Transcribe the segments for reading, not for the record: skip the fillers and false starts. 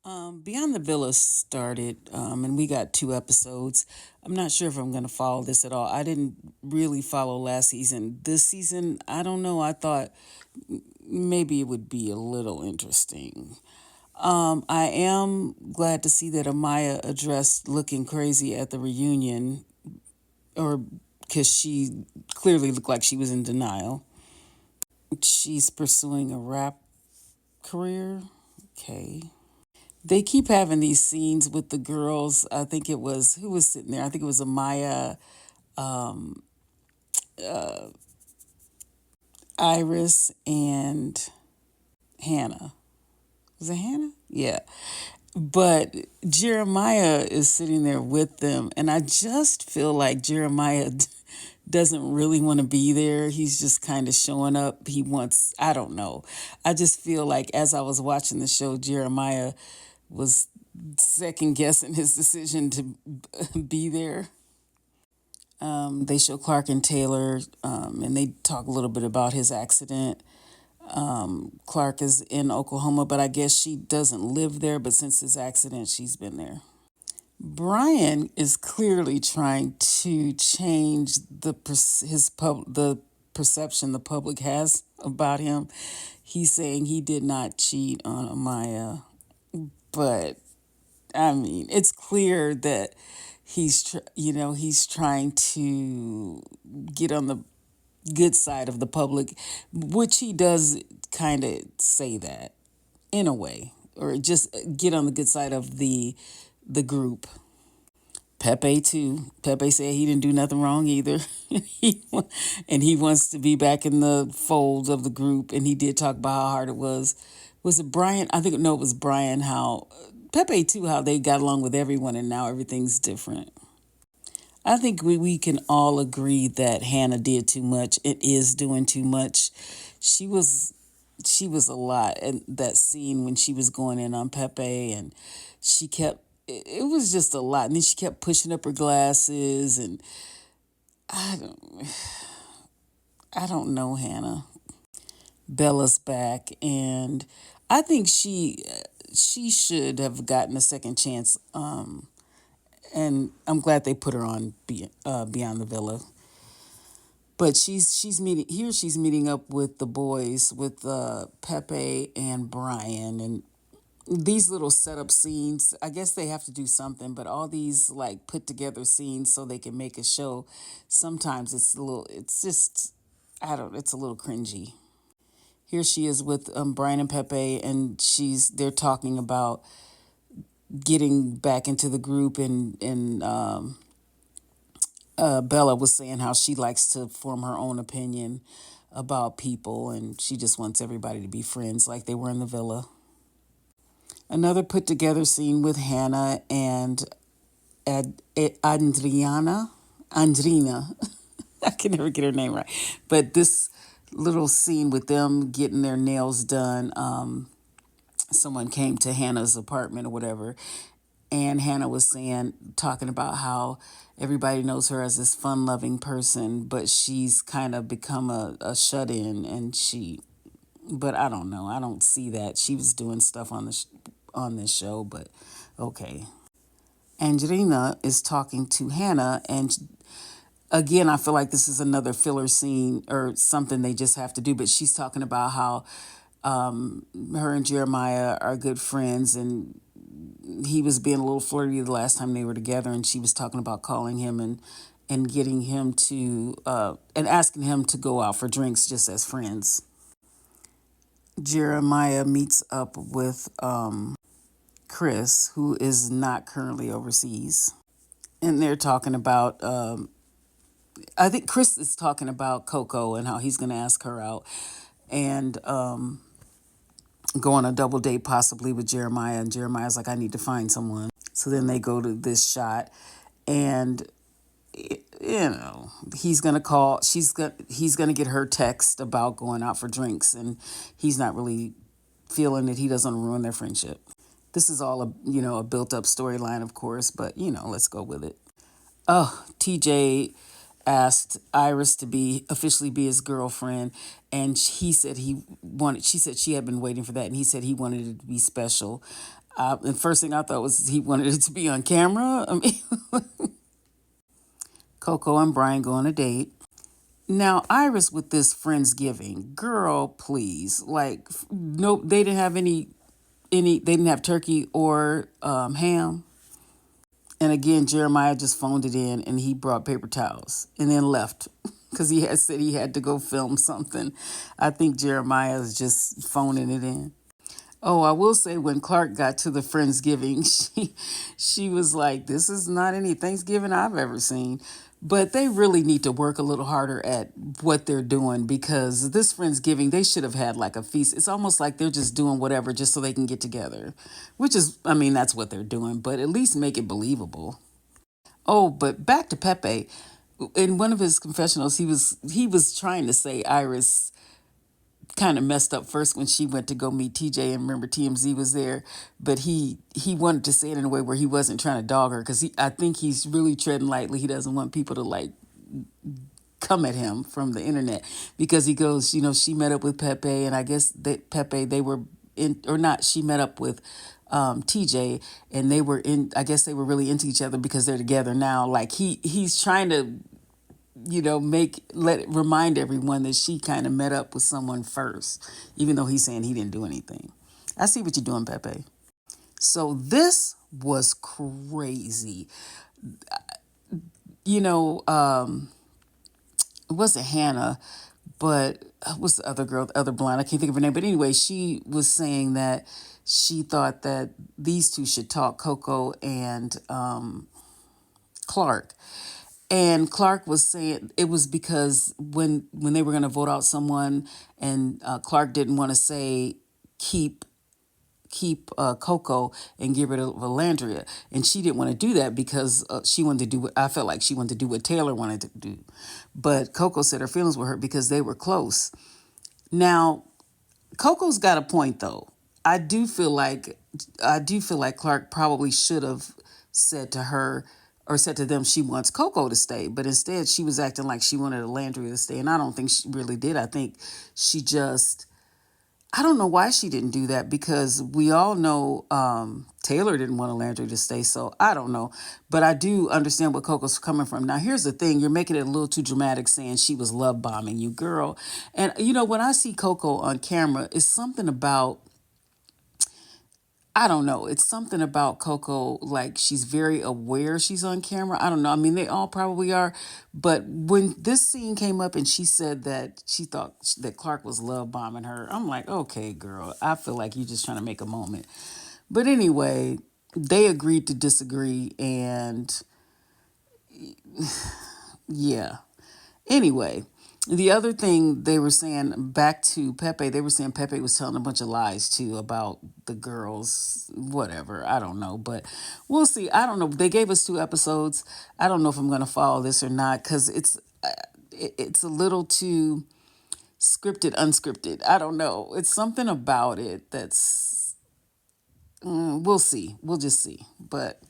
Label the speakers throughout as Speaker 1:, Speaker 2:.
Speaker 1: Beyond the Villa started, and we got two episodes. I'm not sure if I'm going to follow this at all. I didn't really follow last season. This season, I don't know. I thought maybe it would be a little interesting. I am glad to see that Amaya addressed looking crazy at the reunion, or because she clearly looked like she was in denial. She's pursuing a rap career. Okay. They keep having these scenes with the girls. I think it was who was sitting there. I think it was Amaya, Iris, and Hannah. Was it Hannah? Yeah. But Jeremiah is sitting there with them, and I just feel like Jeremiah doesn't really want to be there. He's just kind of showing up. He wants, I don't know. I just feel like as I was watching the show, Jeremiah was second guessing his decision to be there. They show Clark and Taylor, and they talk a little bit about his accident. Clark is in Oklahoma, but I guess she doesn't live there. But since his accident, she's been there. Brian is clearly trying to change the perception the public has about him. He's saying he did not cheat on Amaya, but I mean, it's clear that he's trying to get on the good side of the public, which he does kind of say that in a way, or just get on the good side of the group. Pepe too. Pepe said he didn't do nothing wrong either. And he wants to be back in the fold of the group. And he did talk about how hard it was. Was it Brian? I think no, it was Brian. How Pepe too. How they got along with everyone, and now everything's different. I think we can all agree that Hannah did too much. It is doing too much. She was she was a lot. And that scene when she was going in on Pepe, and she kept it was just a lot. And then she kept pushing up her glasses, and I don't I don't know Hannah. Bella's back, and I think she should have gotten a second chance. And I'm glad they put her on Beyond the Villa. But she's meeting here. She's meeting up with the boys, with Pepe and Brian, and these little setup scenes. I guess they have to do something, but all these like put together scenes so they can make a show. Sometimes it's a little. It's just I don't. It's a little cringy. Here she is with Brian and Pepe, and they're talking about getting back into the group, and Bella was saying how she likes to form her own opinion about people, and she just wants everybody to be friends like they were in the villa. Another put together scene with Hannah and Adriana. Andrina. I can never get her name right. But this little scene with them getting their nails done, someone came to Hannah's apartment or whatever, and Hannah was talking about how everybody knows her as this fun loving person, but she's kind of become a shut in, and but I don't know. I don't see that. She was doing stuff on this show, but okay. Angelina is talking to Hannah, and again, I feel like this is another filler scene or something they just have to do, but she's talking about how her and Jeremiah are good friends, and he was being a little flirty the last time they were together, and she was talking about calling him and getting him to and asking him to go out for drinks just as friends. Jeremiah meets up with Chris, who is not currently overseas, and they're talking about. I think Chris is talking about Coco and how he's going to ask her out, and go on a double date possibly with Jeremiah. And Jeremiah's like, I need to find someone. So then they go to this shot, and he's gonna call. He's gonna get her text about going out for drinks, and he's not really feeling it. He doesn't ruin their friendship. This is all a built up storyline, of course, but let's go with it. Oh, TJ asked Iris to be officially be his girlfriend, and he said he wanted. She said she had been waiting for that, and he said he wanted it to be special. The first thing I thought was he wanted it to be on camera. I mean, Coco and Brian go on a date. Now, Iris with this Friendsgiving, girl, please. Like, nope, they didn't have they didn't have turkey or ham. And again, Jeremiah just phoned it in and he brought paper towels and then left because he had said he had to go film something. I think Jeremiah is just phoning it in. Oh, I will say when Clark got to the Friendsgiving, she was like, "This is not any Thanksgiving I've ever seen." But they really need to work a little harder at what they're doing because this Friendsgiving, they should have had like a feast. It's almost like they're just doing whatever just so they can get together, which is, I mean, that's what they're doing, but at least make it believable. Oh, but back to Pepe. In one of his confessionals, he was trying to say Iris kind of messed up first when she went to go meet TJ, and remember TMZ was there, but he wanted to say it in a way where he wasn't trying to dog her because I think he's really treading lightly. He doesn't want people to like come at him from the internet because he goes, she met up with Pepe, and I guess that Pepe they were in or not. She met up with TJ, and they were in. I guess they were really into each other because they're together now. Like he's trying to remind everyone that she kind of met up with someone first, even though he's saying he didn't do anything. I see what you're doing, Pepe. So this was crazy. You know, it wasn't Hannah, but what's the other girl, the other blonde? I can't think of her name. But anyway, she was saying that she thought that these two should talk, Coco and Clark. And Clark was saying it was because when they were going to vote out someone, and Clark didn't want to say keep Coco and get rid of Valandria, and she didn't want to do that because she wanted to do what I felt like she wanted to do what Taylor wanted to do, but Coco said her feelings were hurt because they were close. Now Coco's got a point though. I do feel like Clark probably should have said to her or said to them she wants Coco to stay, but instead she was acting like she wanted Landry to stay, and I don't think she really did. I think she just I don't know why she didn't do that because we all know Taylor didn't want Landry to stay, so I don't know. But I do understand what Coco's coming from. Now, here's the thing. You're making it a little too dramatic saying she was love bombing you, girl. And, when I see Coco on camera, it's something about I don't know. It's something about Coco, like she's very aware she's on camera. I don't know. I mean, they all probably are. But when this scene came up and she said that she thought that Clark was love bombing her, I'm like, okay, girl, I feel like you're just trying to make a moment. But anyway, they agreed to disagree. And yeah. Anyway, the other thing they were saying back to Pepe, they were saying Pepe was telling a bunch of lies too about the girls, whatever. I don't know, but we'll see. I don't know. They gave us 2 episodes. I don't know if I'm going to follow this or not because it's a little too scripted, unscripted. I don't know. It's something about it that's we'll see. We'll just see. But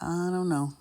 Speaker 1: I don't know.